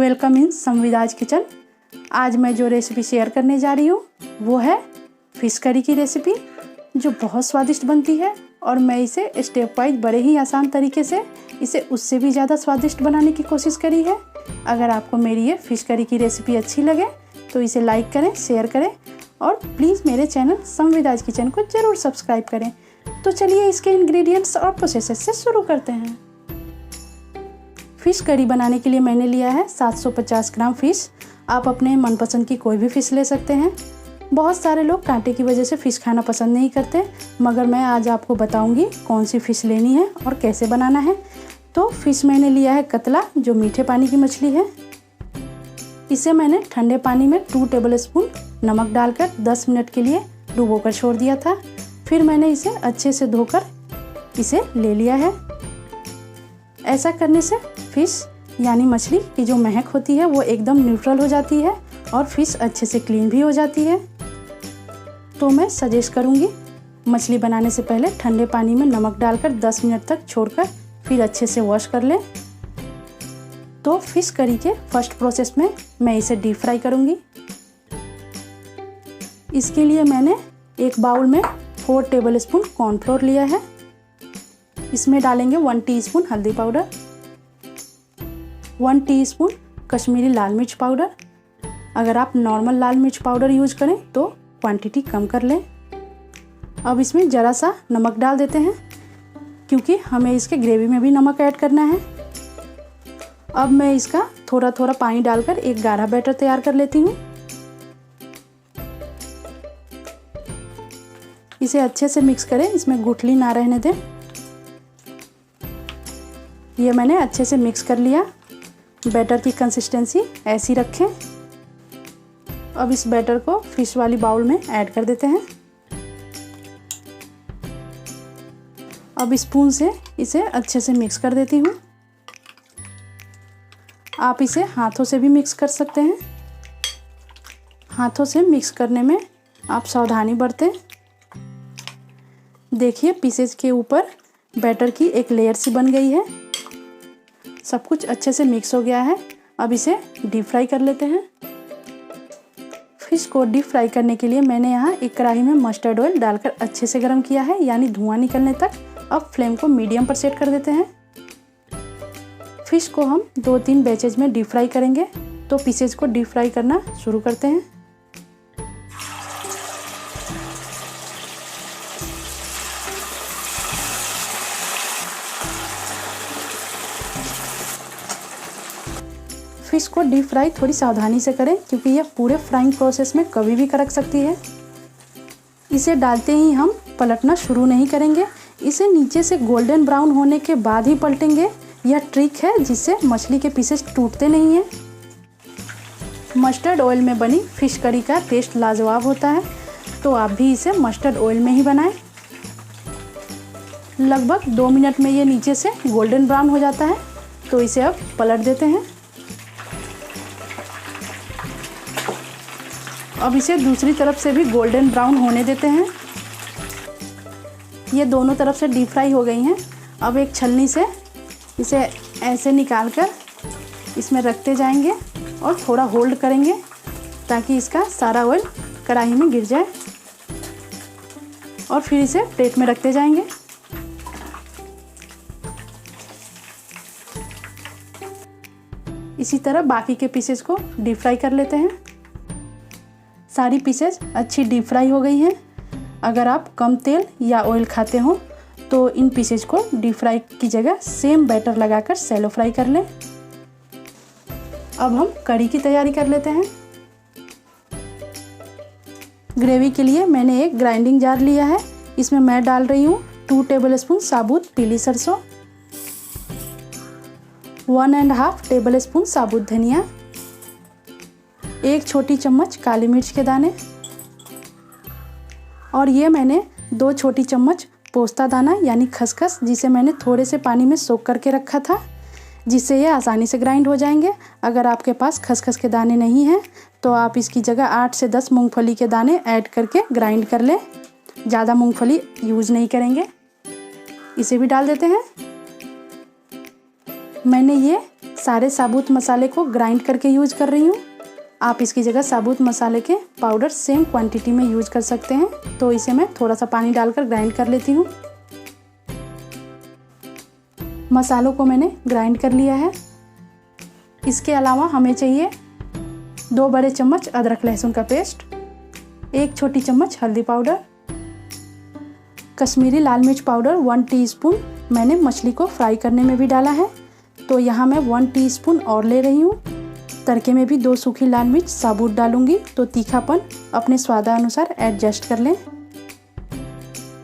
Welcome in संविदाज kitchen. आज मैं जो रेसिपी शेयर करने जा रही हूँ वो है फ़िश करी की रेसिपी, जो बहुत स्वादिष्ट बनती है और मैं इसे स्टेप वाइज बड़े ही आसान तरीके से इसे उससे भी ज़्यादा स्वादिष्ट बनाने की कोशिश करी है। अगर आपको मेरी ये फ़िश करी की रेसिपी अच्छी लगे तो इसे लाइक करें, शेयर करें और प्लीज़ मेरे चैनल संविदाज किचन को ज़रूर सब्सक्राइब करें। तो चलिए इसके इंग्रेडिएंट्स और प्रोसेस से शुरू करते हैं। फ़िश करी बनाने के लिए मैंने लिया है 750 ग्राम फ़िश। आप अपने मनपसंद की कोई भी फ़िश ले सकते हैं। बहुत सारे लोग कांटे की वजह से फ़िश खाना पसंद नहीं करते, मगर मैं आज आपको बताऊंगी कौन सी फ़िश लेनी है और कैसे बनाना है। तो फ़िश मैंने लिया है कतला, जो मीठे पानी की मछली है। इसे मैंने ठंडे पानी में 2 टेबलस्पून नमक डालकर 10 मिनट के लिए डुबोकर छोड़ दिया था। फिर मैंने इसे अच्छे से धोकर इसे ले लिया है। ऐसा करने से फ़िश यानी मछली की जो महक होती है वो एकदम न्यूट्रल हो जाती है और फ़िश अच्छे से क्लीन भी हो जाती है। तो मैं सजेस्ट करूँगी मछली बनाने से पहले ठंडे पानी में नमक डालकर 10 मिनट तक छोड़कर फिर अच्छे से वॉश कर लें। तो फ़िश करी के फर्स्ट प्रोसेस में मैं इसे डीप फ्राई करूँगी। इसके लिए मैंने एक बाउल में 4 टेबलस्पून कॉर्नफ्लोर लिया है। इसमें डालेंगे 1 टीस्पून हल्दी पाउडर, 1 टीस्पून कश्मीरी लाल मिर्च पाउडर। अगर आप नॉर्मल लाल मिर्च पाउडर यूज करें तो क्वांटिटी कम कर लें। अब इसमें ज़रा सा नमक डाल देते हैं, क्योंकि हमें इसके ग्रेवी में भी नमक ऐड करना है। अब मैं इसका थोड़ा थोड़ा पानी डालकर एक गाढ़ा बैटर तैयार कर लेती हूँ। इसे अच्छे से मिक्स करें, इसमें गुठली ना रहने दें। ये मैंने अच्छे से मिक्स कर लिया। बैटर की कंसिस्टेंसी ऐसी रखें। अब इस बैटर को फिश वाली बाउल में ऐड कर देते हैं। अब स्पून से इसे अच्छे से मिक्स कर देती हूँ। आप इसे हाथों से भी मिक्स कर सकते हैं। हाथों से मिक्स करने में आप सावधानी बरतें। देखिए पीसेज के ऊपर बैटर की एक लेयर सी बन गई है। सब कुछ अच्छे से मिक्स हो गया है। अब इसे डीप फ्राई कर लेते हैं। फ़िश को डीप फ्राई करने के लिए मैंने यहाँ एक कढ़ाई में मस्टर्ड ऑयल डालकर अच्छे से गर्म किया है, यानी धुआं निकलने तक। अब फ्लेम को मीडियम पर सेट कर देते हैं। फ़िश को हम 2-3 बैचेज में डीप फ्राई करेंगे, तो पीसेज को डीप फ्राई करना शुरू करते हैं। फ़िश को डीप फ्राई थोड़ी सावधानी से करें, क्योंकि यह पूरे फ्राइंग प्रोसेस में कभी भी कड़क सकती है। इसे डालते ही हम पलटना शुरू नहीं करेंगे। इसे नीचे से गोल्डन ब्राउन होने के बाद ही पलटेंगे। यह ट्रिक है जिससे मछली के पीसेस टूटते नहीं हैं। मस्टर्ड ऑयल में बनी फ़िश करी का टेस्ट लाजवाब होता है, तो आप भी इसे मस्टर्ड ऑयल में ही बनाएं। लगभग 2 मिनट में ये नीचे से गोल्डन ब्राउन हो जाता है, तो इसे अब पलट देते हैं। अब इसे दूसरी तरफ से भी गोल्डन ब्राउन होने देते हैं। ये दोनों तरफ से डीप फ्राई हो गई हैं। अब एक छलनी से इसे ऐसे निकालकर इसमें रखते जाएंगे और थोड़ा होल्ड करेंगे, ताकि इसका सारा ऑयल कढ़ाई में गिर जाए। और फिर इसे प्लेट में रखते जाएंगे। इसी तरह बाकी के पीसेस को डीप फ्राई कर लेते हैं। सारी पीसेस अच्छी डीप फ्राई हो गई हैं। अगर आप कम तेल या ऑयल खाते हो तो इन पीसेस को डीप फ्राई की जगह सेम बैटर लगाकर शैलो फ्राई कर लें। अब हम करी की तैयारी कर लेते हैं। ग्रेवी के लिए मैंने एक ग्राइंडिंग जार लिया है। इसमें मैं डाल रही हूँ 2 टेबलस्पून साबुत पीली सरसों, 1.5 टेबलस्पून साबुत धनिया, 1 छोटी चम्मच काली मिर्च के दाने, और ये मैंने 2 छोटी चम्मच पोस्ता दाना यानी खसखस, जिसे मैंने थोड़े से पानी में सोख करके रखा था, जिससे ये आसानी से ग्राइंड हो जाएंगे। अगर आपके पास खसखस के दाने नहीं हैं तो आप इसकी जगह 8 से 10 मूंगफली के दाने ऐड करके ग्राइंड कर लें। ज़्यादा मूंगफली यूज़ नहीं करेंगे। इसे भी डाल देते हैं। मैंने ये सारे साबुत मसाले को ग्राइंड करके यूज कर रही हूँ। आप इसकी जगह साबुत मसाले के पाउडर सेम क्वांटिटी में यूज कर सकते हैं। तो इसे मैं थोड़ा सा पानी डालकर ग्राइंड कर लेती हूँ। मसालों को मैंने ग्राइंड कर लिया है। इसके अलावा हमें चाहिए 2 बड़े चम्मच अदरक लहसुन का पेस्ट, 1 छोटी चम्मच हल्दी पाउडर, कश्मीरी लाल मिर्च पाउडर 1 टीस्पून मैंने मछली को फ्राई करने में भी डाला है, तो यहाँ मैं 1 टीस्पून और ले रही हूँ। तड़के में भी 2 सूखी लाल मिर्च साबुत डालूंगी, तो तीखापन अपने स्वादानुसार एडजस्ट कर लें।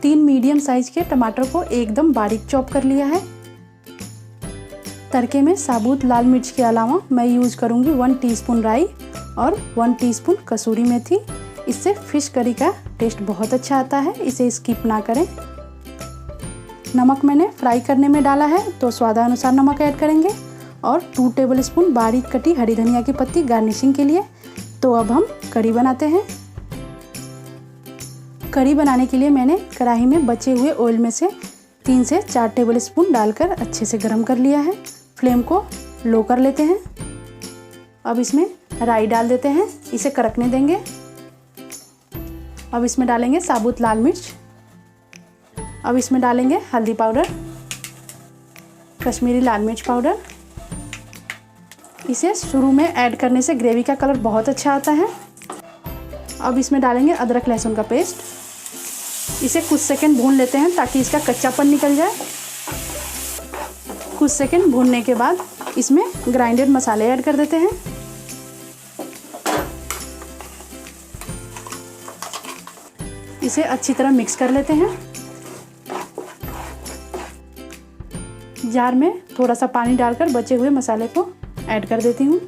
3 मीडियम साइज के टमाटर को एकदम बारीक चॉप कर लिया है। तड़के में साबुत लाल मिर्च के अलावा मैं यूज करूंगी 1 टीस्पून राई और 1 टीस्पून कसूरी मेथी। इससे फिश करी का टेस्ट बहुत अच्छा आता है, इसे स्किप ना करें। नमक मैंने फ्राई करने में डाला है, तो स्वादानुसार नमक ऐड करेंगे और 2 टेबलस्पून बारीक कटी हरी धनिया की पत्ती गार्निशिंग के लिए। तो अब हम करी बनाते हैं। करी बनाने के लिए मैंने कढ़ाई में बचे हुए ऑयल में से 3 से 4 टेबलस्पून डालकर अच्छे से गर्म कर लिया है। फ्लेम को लो कर लेते हैं। अब इसमें राई डाल देते हैं, इसे कड़कने देंगे। अब इसमें डालेंगे साबुत लाल मिर्च। अब इसमें डालेंगे हल्दी पाउडर, कश्मीरी लाल मिर्च पाउडर। इसे शुरू में ऐड करने से ग्रेवी का कलर बहुत अच्छा आता है। अब इसमें डालेंगे अदरक लहसुन का पेस्ट। इसे कुछ सेकंड भून लेते हैं ताकि इसका कच्चापन निकल जाए। कुछ सेकंड भूनने के बाद इसमें ग्राइंडेड मसाले ऐड कर देते हैं। इसे अच्छी तरह मिक्स कर लेते हैं। जार में थोड़ा सा पानी डालकर बचे हुए मसाले को ऐड कर देती हूँ।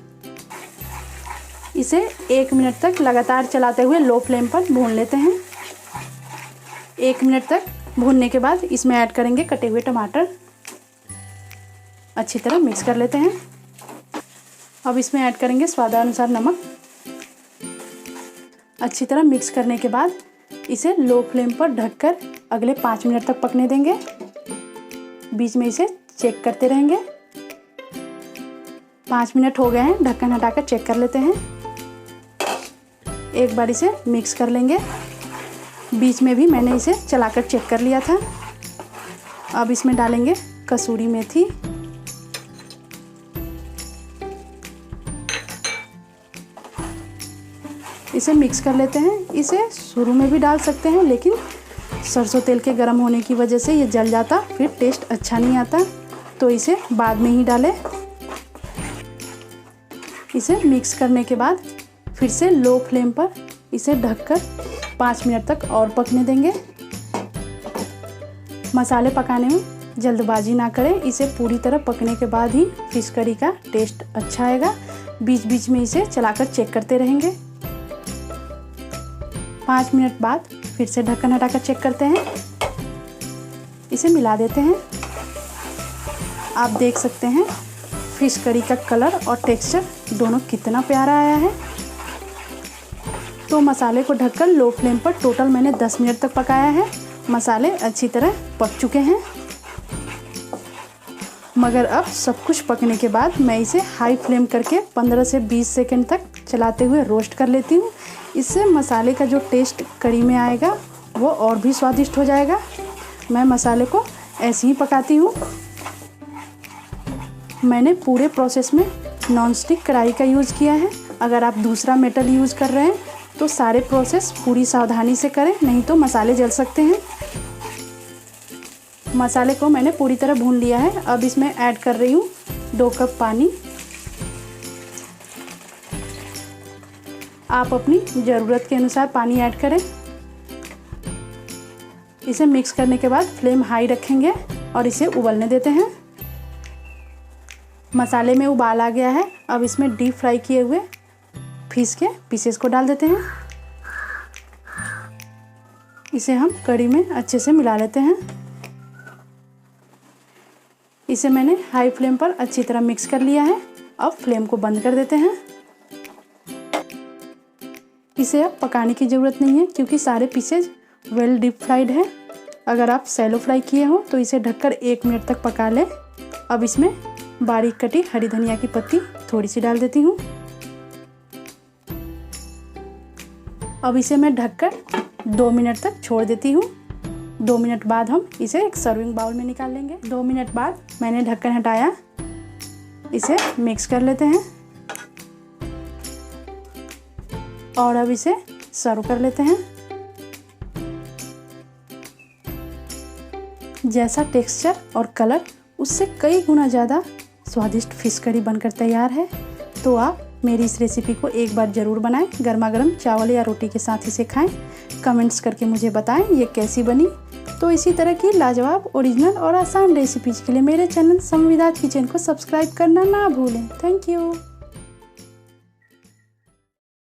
इसे 1 मिनट तक लगातार चलाते हुए लो फ्लेम पर भून लेते हैं। 1 मिनट तक भूनने के बाद इसमें ऐड करेंगे कटे हुए टमाटर। अच्छी तरह मिक्स कर लेते हैं। अब इसमें ऐड करेंगे स्वादानुसार नमक। अच्छी तरह मिक्स करने के बाद इसे लो फ्लेम पर ढककर अगले 5 मिनट तक पकने देंगे। बीच में इसे चेक करते रहेंगे। 5 मिनट हो गए हैं, ढक्कन हटाकर चेक कर लेते हैं। एक बार इसे मिक्स कर लेंगे। बीच में भी मैंने इसे चलाकर चेक कर लिया था। अब इसमें डालेंगे कसूरी मेथी। इसे मिक्स कर लेते हैं। इसे शुरू में भी डाल सकते हैं, लेकिन सरसों तेल के गर्म होने की वजह से ये जल जाता, फिर टेस्ट अच्छा नहीं आता, तो इसे बाद में ही डालें। इसे मिक्स करने के बाद फिर से लो फ्लेम पर इसे ढककर 5 मिनट तक और पकने देंगे। मसाले पकाने में जल्दबाजी ना करें, इसे पूरी तरह पकने के बाद ही फिश करी का टेस्ट अच्छा आएगा। बीच बीच में इसे चलाकर चेक करते रहेंगे। 5 मिनट बाद फिर से ढक्कन हटाकर चेक करते हैं। इसे मिला देते हैं। आप देख सकते हैं फिश करी का कलर और टेक्सचर दोनों कितना प्यारा आया है। तो मसाले को ढककर लो फ्लेम पर टोटल मैंने 10 मिनट तक पकाया है। मसाले अच्छी तरह पक चुके हैं, मगर अब सब कुछ पकने के बाद मैं इसे हाई फ्लेम करके 15 से 20 सेकंड तक चलाते हुए रोस्ट कर लेती हूँ। इससे मसाले का जो टेस्ट करी में आएगा वो और भी स्वादिष्ट हो जाएगा। मैं मसाले को ऐसे ही पकाती हूँ। मैंने पूरे प्रोसेस में नॉनस्टिक कढ़ाई का यूज़ किया है। अगर आप दूसरा मेटल यूज़ कर रहे हैं तो सारे प्रोसेस पूरी सावधानी से करें, नहीं तो मसाले जल सकते हैं। मसाले को मैंने पूरी तरह भून लिया है। अब इसमें ऐड कर रही हूँ 2 कप पानी। आप अपनी ज़रूरत के अनुसार पानी ऐड करें। इसे मिक्स करने के बाद फ्लेम हाई रखेंगे और इसे उबलने देते हैं। मसाले में उबाल आ गया है। अब इसमें डीप फ्राई किए हुए फिश के पीसेस को डाल देते हैं। इसे हम कढ़ी में अच्छे से मिला लेते हैं। इसे मैंने हाई फ्लेम पर अच्छी तरह मिक्स कर लिया है। अब फ्लेम को बंद कर देते हैं। इसे अब पकाने की ज़रूरत नहीं है, क्योंकि सारे पीसेज वेल डीप फ्राइड है। अगर आप सैलो फ्राई किए हो तो इसे ढककर 1 मिनट तक पका लें। अब इसमें बारीक कटी हरी धनिया की पत्ती थोड़ी सी डाल देती हूँ। अब इसे मैं ढककर 2 मिनट तक छोड़ देती हूँ। 2 मिनट बाद हम इसे एक सर्विंग बाउल में निकाल लेंगे। 2 मिनट बाद मैंने ढक्कन हटाया, इसे मिक्स कर लेते हैं और अब इसे सर्व कर लेते हैं। जैसा टेक्सचर और कलर उससे कई गुना ज़्यादा स्वादिष्ट फिश करी बनकर तैयार है। तो आप मेरी इस रेसिपी को एक बार ज़रूर बनाएं, गर्मा गर्म चावल या रोटी के साथ इसे खाएं। कमेंट्स करके मुझे बताएं ये कैसी बनी। तो इसी तरह की लाजवाब, ओरिजिनल और आसान रेसिपीज़ के लिए मेरे चैनल संविदा किचन को सब्सक्राइब करना ना भूलें। Thank you.